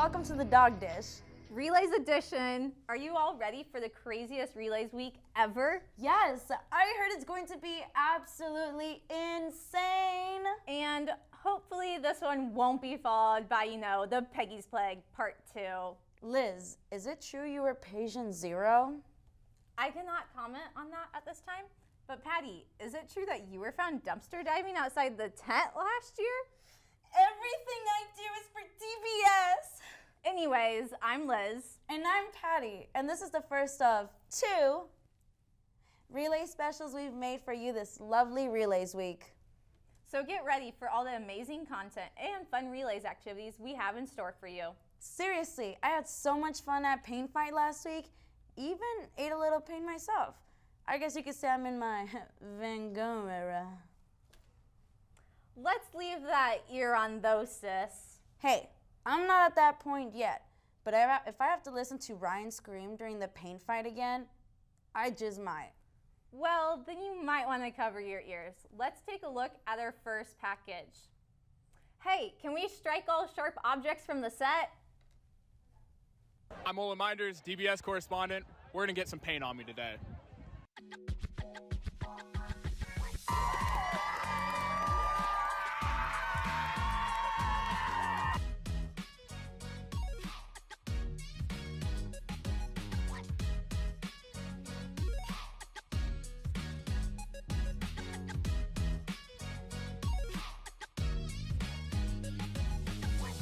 welcome to the Dog Dish. Relays Edition. Are you all ready for the craziest Relays week ever? Yes, I heard it's going to be absolutely insane. And hopefully this one won't be followed by, the Peggy's Plague Part 2. Liz, is it true you were patient zero? I cannot comment on that at this time. But Patty, is it true that you were found dumpster diving outside the tent last year? Everything I do is for DBS. Anyways, I'm Liz. And I'm Patty. And this is the first of 2 relay specials we've made for you this lovely Relays week. So get ready for all the amazing content and fun Relays activities we have in store for you. Seriously, I had so much fun at Paint Fight last week. Even ate a little paint myself. I guess you could say I'm in my Van Gogh era. Let's leave that ear on those, sis. Hey, I'm not at that point yet, but if I have to listen to Ryan scream during the Paint Fight again, I just might. Well, then you might want to cover your ears. Let's take a look at our first package. Hey, can we strike all sharp objects from the set? I'm Olin Minders, DBS correspondent. We're gonna get some paint on me today.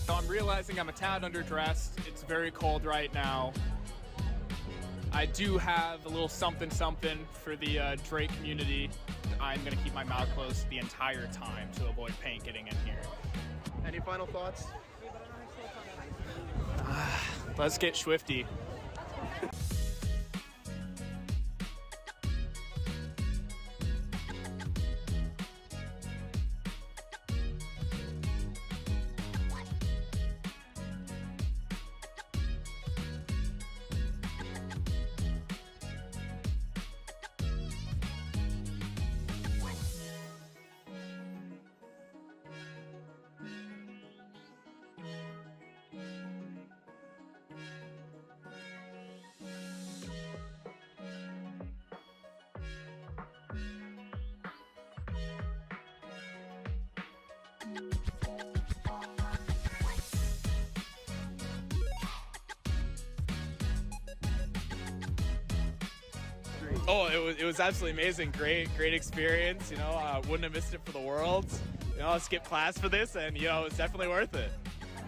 So I'm realizing I'm a tad underdressed. It's very cold right now. I do have a little something for the Drake community. I'm gonna keep my mouth closed the entire time to avoid paint getting in here. Any final thoughts? Let's get swifty. Oh, it was absolutely amazing. Great experience. Wouldn't have missed it for the world. I skipped class for this, and it's definitely worth it.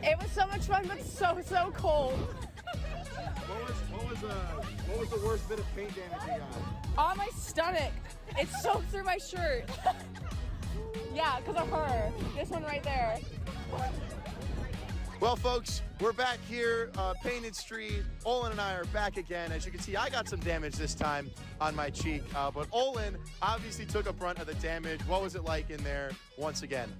It was so much fun, but so cold. What was the worst bit of paint damage you got? On my stomach. It soaked through my shirt. Yeah, because of her. This one right there. Well, folks, we're back here, Painted Street. Olin and I are back again. As you can see, I got some damage this time on my cheek, but Olin obviously took a brunt of the damage. What was it like in there once again?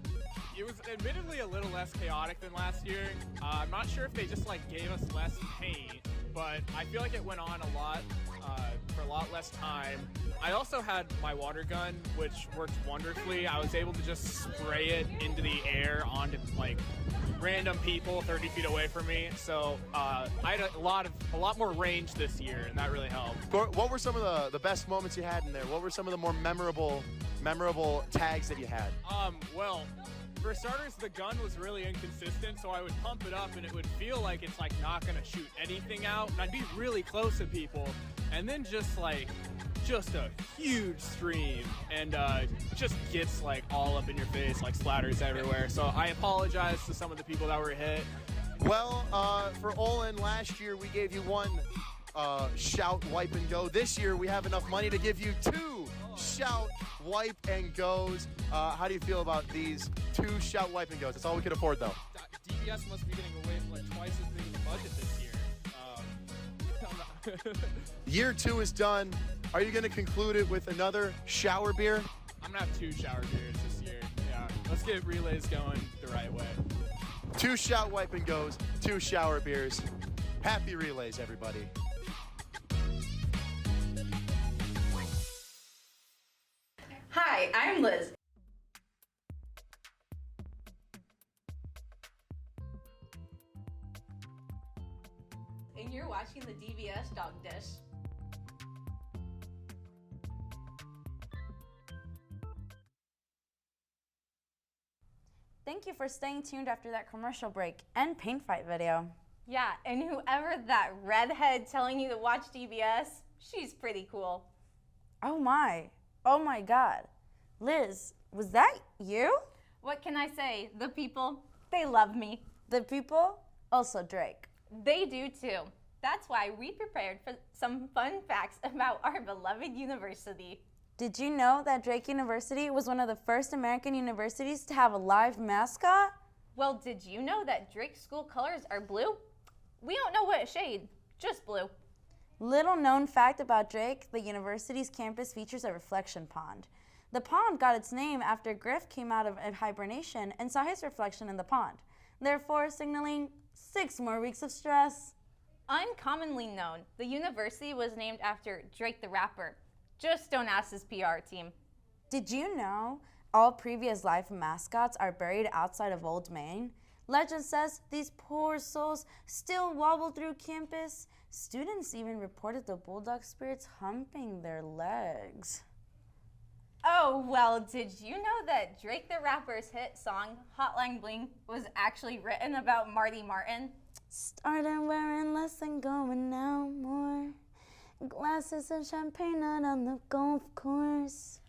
It was admittedly a little less chaotic than last year. I'm not sure if they just gave us less paint, but I feel like it went on a lot for a lot less time. I also had my water gun, which worked wonderfully. I was able to just spray it into the air onto random people 30 feet away from me. So I had a lot more range this year, and that really helped. What were some of the best moments you had in there? What were some of the more memorable tags that you had? Well, for starters, the gun was really inconsistent, so I would pump it up and it would feel like it's not gonna shoot anything out, and I'd be really close to people, and then just a huge stream, and just gets all up in your face, splatters everywhere. So I apologize to some of the people that were hit. Well, for Olin, last year we gave you 1 shout, wipe, and go. This year we have enough money to give you 2 shout, wipe, and goes. How do you feel about these 2 shout, wipe, and goes? That's all we could afford, though. DBS must be getting away with twice as big of a budget this year. Year 2 is done. Are you going to conclude it with another shower beer? I'm going to have 2 shower beers this year. Yeah, let's get Relays going the right way. 2 shout, wipe, and goes, 2 shower beers. Happy Relays, everybody. Hi, I'm Liz. watching the DVS Dog Dish. Thank you for staying tuned after that commercial break and paint fight video. Yeah, and whoever that redhead telling you to watch DVS, she's pretty cool. Oh my God. Liz, was that you? What can I say? The people, they love me. The people? Also Drake. They do too. That's why we prepared for some fun facts about our beloved university. Did you know that Drake University was one of the first American universities to have a live mascot? Well, did you know that Drake's school colors are blue? We don't know what shade, just blue. Little known fact about Drake, the university's campus features a reflection pond. The pond got its name after Griff came out of hibernation and saw his reflection in the pond, therefore signaling 6 more weeks of stress. Uncommonly known, the university was named after Drake the rapper. Just don't ask his PR team. Did you know all previous live mascots are buried outside of Old Main? Legend says these poor souls still wobble through campus. Students even reported the bulldog spirits humping their legs. Oh, well, did you know that Drake the rapper's hit song, Hotline Bling, was actually written about Marty Martin? Started wearing less and going out more. Glasses of champagne out on the golf course.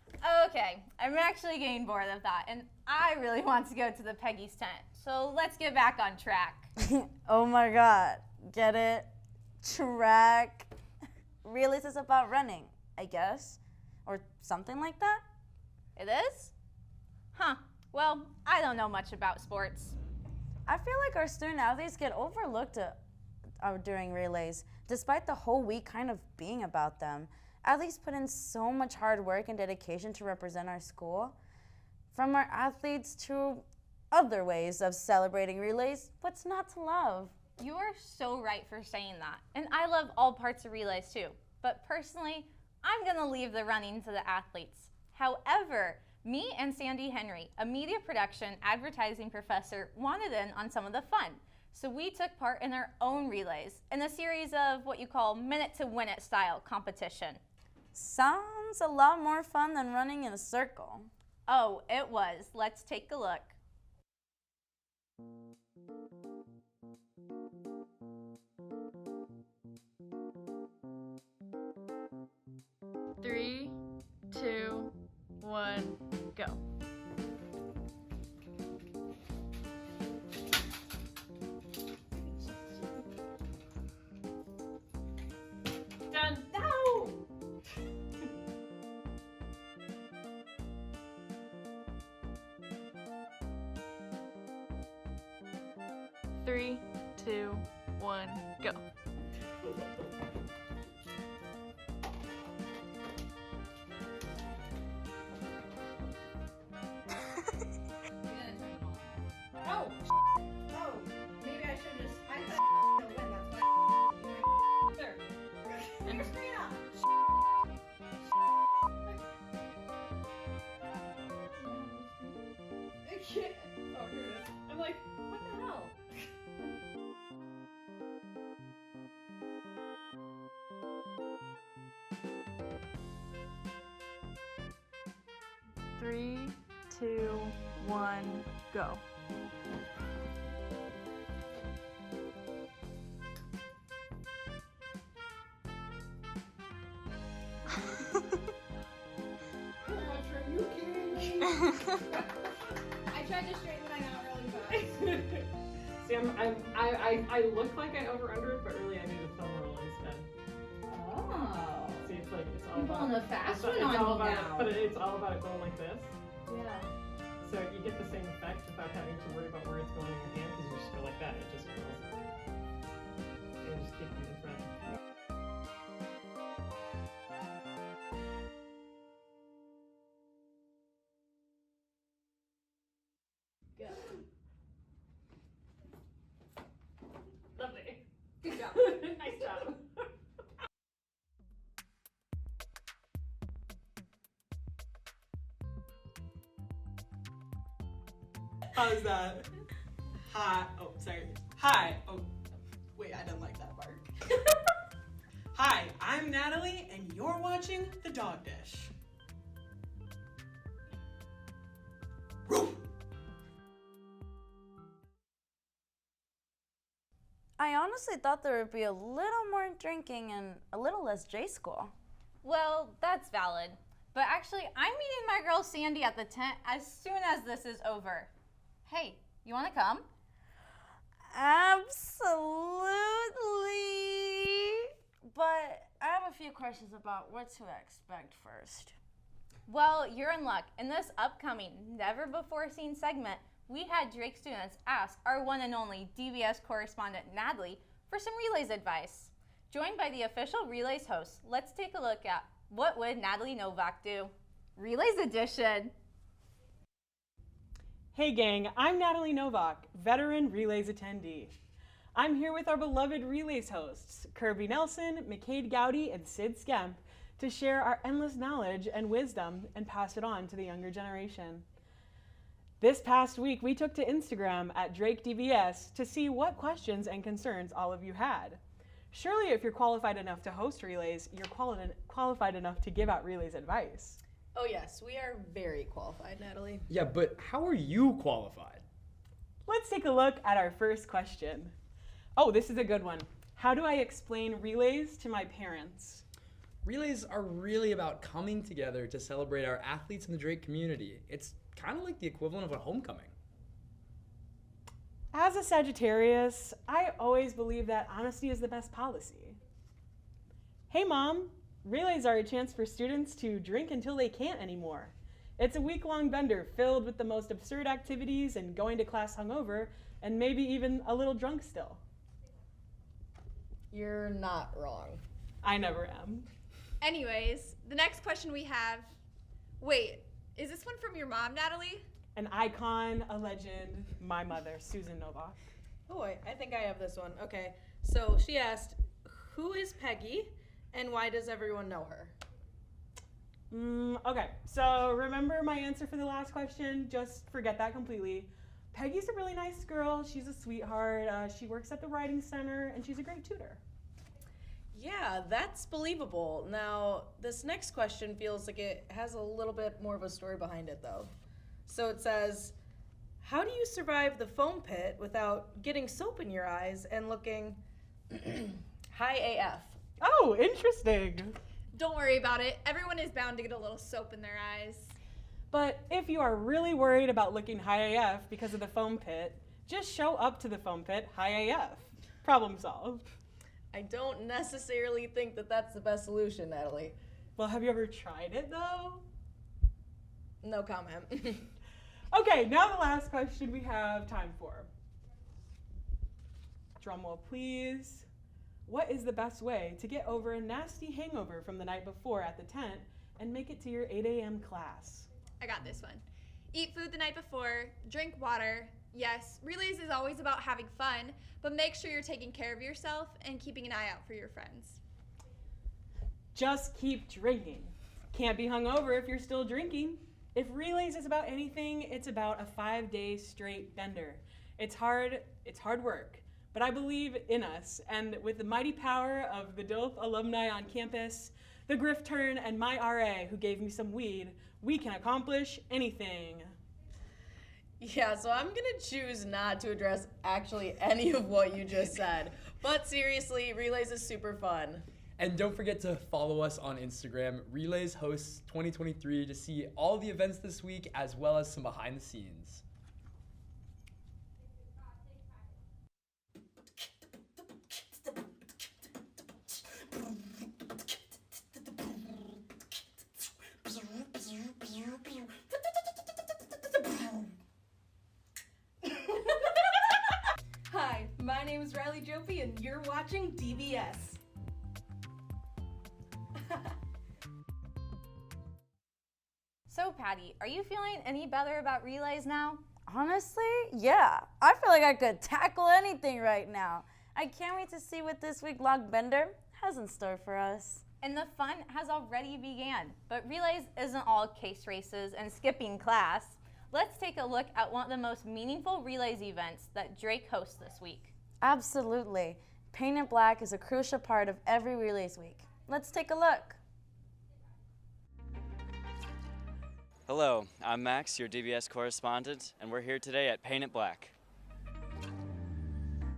Okay, I'm actually getting bored of that, and I really want to go to the Peggy's tent. So let's get back on track. Oh my God, get it? Track. Relays is about running, I guess. Or something like that? It is? Huh, well, I don't know much about sports. I feel like our student athletes get overlooked during relays, despite the whole week kind of being about them. Athletes put in so much hard work and dedication to represent our school. From our athletes to other ways of celebrating relays, what's not to love? You are so right for saying that. And I love all parts of relays too. But personally, I'm gonna leave the running to the athletes. However, me and Sandy Henry, a media production advertising professor, wanted in on some of the fun. So we took part in our own relays in a series of what you call minute to win it style competition. Sounds a lot more fun than running in a circle. Oh, it was. Let's take a look. Three, 2, 1, go. Done. No! 3, 2, 1, go. Oh, oh, maybe I should just. I thought to win. That's why. There. And Your screen up. I can't. Oh, here it is. I'm like, what the hell? Three, 2, 1, go. I tried to straighten mine out really fast. See, I look like I over-under it, but really I need a thumb roll instead. Oh. See, it's like, it's all You're about... pulling a fast it's, one it's on all me about now. But it's all about it going like this. Yeah. So you get the same effect without having to worry about where it's going in your hand, because you just go like that, it just curls. And just keep it in front. Lovely. Good job. Nice job. How's that? Hi. Oh, sorry. Hi. Oh, wait, I didn't like that bark. Hi, I'm Natalie, and you're watching The Dog Dish. I honestly thought there would be a little more drinking and a little less J school. Well, that's valid. But actually, I'm meeting my girl Sandy at the tent as soon as this is over. Hey, you want to come? Absolutely. But I have a few questions about what to expect first. Well, you're in luck. In this upcoming, never before seen segment, we had Drake students ask our one and only DBS correspondent Natalie for some relays advice. Joined by the official relays host, let's take a look at what would Natalie Novak do? Relays edition. Hey gang, I'm Natalie Novak, veteran Relays attendee. I'm here with our beloved Relays hosts, Kirby Nelson, McCade Gowdy, and Sid Skemp, to share our endless knowledge and wisdom and pass it on to the younger generation. This past week, we took to Instagram at DrakeDBS to see what questions and concerns all of you had. Surely if you're qualified enough to host relays, you're qualified enough to give out relays advice. Oh yes, we are very qualified, Natalie. Yeah, but how are you qualified? Let's take a look at our first question. Oh, this is a good one. How do I explain relays to my parents? Relays are really about coming together to celebrate our athletes in the Drake community. It's kind of like the equivalent of a homecoming. As a Sagittarius, I always believe that honesty is the best policy. Hey Mom, relays are a chance for students to drink until they can't anymore. It's a week-long bender filled with the most absurd activities and going to class hungover and maybe even a little drunk still. You're not wrong. I never am. Anyways, the next question we have, wait, is this one from your mom, Natalie? An icon, a legend, my mother, Susan Novak. Oh, I think I have this one. Okay, so she asked, who is Peggy and why does everyone know her? Okay, so remember my answer for the last question? Just forget that completely. Peggy's a really nice girl. She's a sweetheart. She works at the writing center and she's a great tutor. Yeah, that's believable. Now, this next question feels like it has a little bit more of a story behind it though. So it says, how do you survive the foam pit without getting soap in your eyes and looking high AF? Oh, interesting. Don't worry about it. Everyone is bound to get a little soap in their eyes. But if you are really worried about looking high AF because of the foam pit, just show up to the foam pit high AF. Problem solved. I don't necessarily think that that's the best solution, Natalie. Well, have you ever tried it though? No comment. Okay, now the last question we have time for. Drumroll, please. What is the best way to get over a nasty hangover from the night before at the tent and make it to your 8 a.m. class? I got this one. Eat food the night before, drink water. Yes, relays is always about having fun, but make sure you're taking care of yourself and keeping an eye out for your friends. Just keep drinking. Can't be hungover if you're still drinking. If relays is about anything, it's about a 5-day straight bender. It's hard work, but I believe in us, and with the mighty power of the DOLF alumni on campus, the Griff Turn, and my RA who gave me some weed, we can accomplish anything. Yeah, so I'm gonna choose not to address actually any of what you just said. But seriously, relays is super fun. And don't forget to follow us on Instagram, Relays Hosts 2023, to see all the events this week as well as some behind the scenes. Hi, my name is Riley Jopi and you're watching DBS. So, Patty, are you feeling any better about relays now? Honestly, yeah. I feel like I could tackle anything right now. I can't wait to see what this week Log Bender has in store for us. And the fun has already began. But relays isn't all case races and skipping class. Let's take a look at one of the most meaningful relays events that Drake hosts this week. Absolutely. Painted Black is a crucial part of every Relays week. Let's take a look. Hello, I'm Max, your DBS correspondent, and we're here today at Painted Black.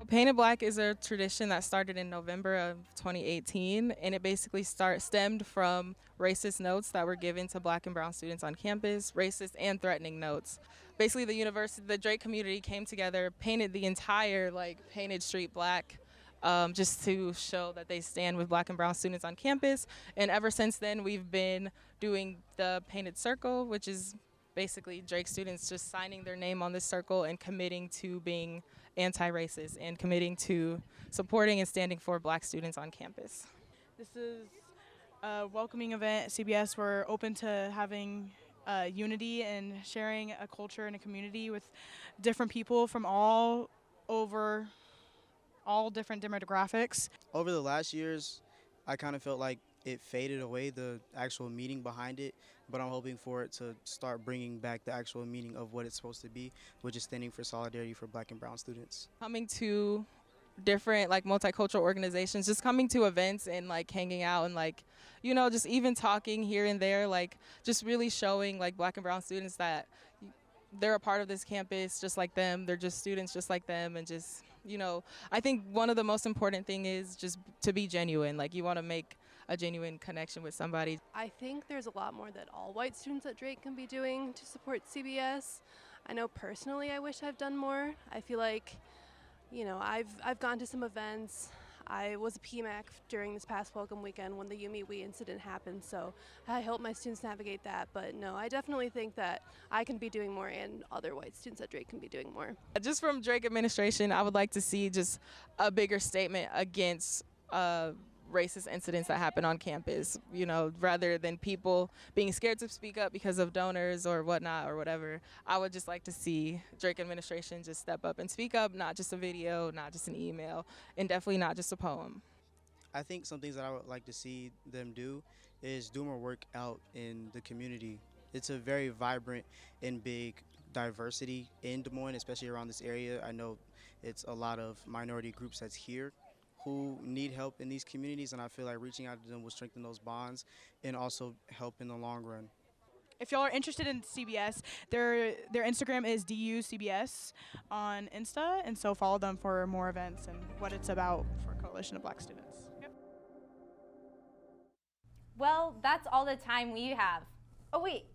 Painted Black is a tradition that started in November of 2018, and it basically stemmed from racist notes that were given to Black and brown students on campus, racist and threatening notes. Basically, the Drake community came together, painted the entire painted street black, just to show that they stand with Black and brown students on campus. And ever since then, we've been doing the painted circle, which is basically Drake students just signing their name on this circle and committing to being anti-racist and committing to supporting and standing for Black students on campus. This is a welcoming event at CBS. We're open to having unity and sharing a culture and a community with different people from all different demographics. Over the last years, I kind of felt like it faded away, the actual meaning behind it, but I'm hoping for it to start bringing back the actual meaning of what it's supposed to be, which is standing for solidarity for Black and brown students. Coming to different multicultural organizations, just coming to events and hanging out and just even talking here and there, just really showing Black and brown students that they're a part of this campus just like them, they're just students just like them, and just, I think one of the most important thing is just to be genuine. You want to make a genuine connection with somebody. I think there's a lot more that all white students at Drake can be doing to support CBS. I know personally I wish I've done more. I feel like, I've gone to some events. I was a PMAC during this past welcome weekend when the You Meet We incident happened, so I hope my students navigate that. But no, I definitely think that I can be doing more and other white students at Drake can be doing more. Just from Drake administration, I would like to see just a bigger statement against racist incidents that happen on campus, rather than people being scared to speak up because of donors or whatnot or whatever. I would just like to see Drake administration just step up and speak up, not just a video, not just an email, and definitely not just a poem. I think some things that I would like to see them do is do more work out in the community. It's a very vibrant and big diversity in Des Moines, especially around this area. I know it's a lot of minority groups that's here who need help in these communities, and I feel like reaching out to them will strengthen those bonds and also help in the long run. If y'all are interested in CBS, their Instagram is DUCBS on Insta, and so follow them for more events and what it's about for Coalition of Black Students. Yep. Well, that's all the time we have. Oh wait,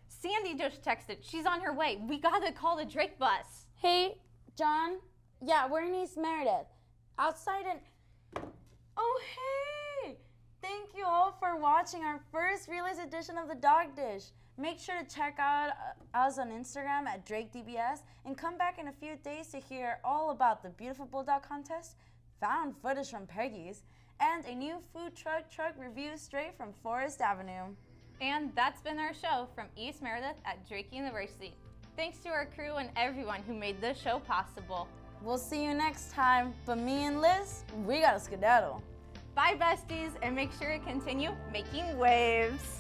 Sandy just texted. She's on her way. We gotta call the Drake bus. Hey, John. Yeah, we're in East Meredith. Outside and... Oh, hey! Thank you all for watching our first Relays edition of The Dog Dish. Make sure to check out us on Instagram at DrakeDBS and come back in a few days to hear all about the Beautiful Bulldog contest, found footage from Peggy's, and a new food truck review straight from Forest Avenue. And that's been our show from East Meredith at Drake University. Thanks to our crew and everyone who made this show possible. We'll see you next time, but me and Liz, we gotta skedaddle. Bye, besties, and make sure to continue making waves.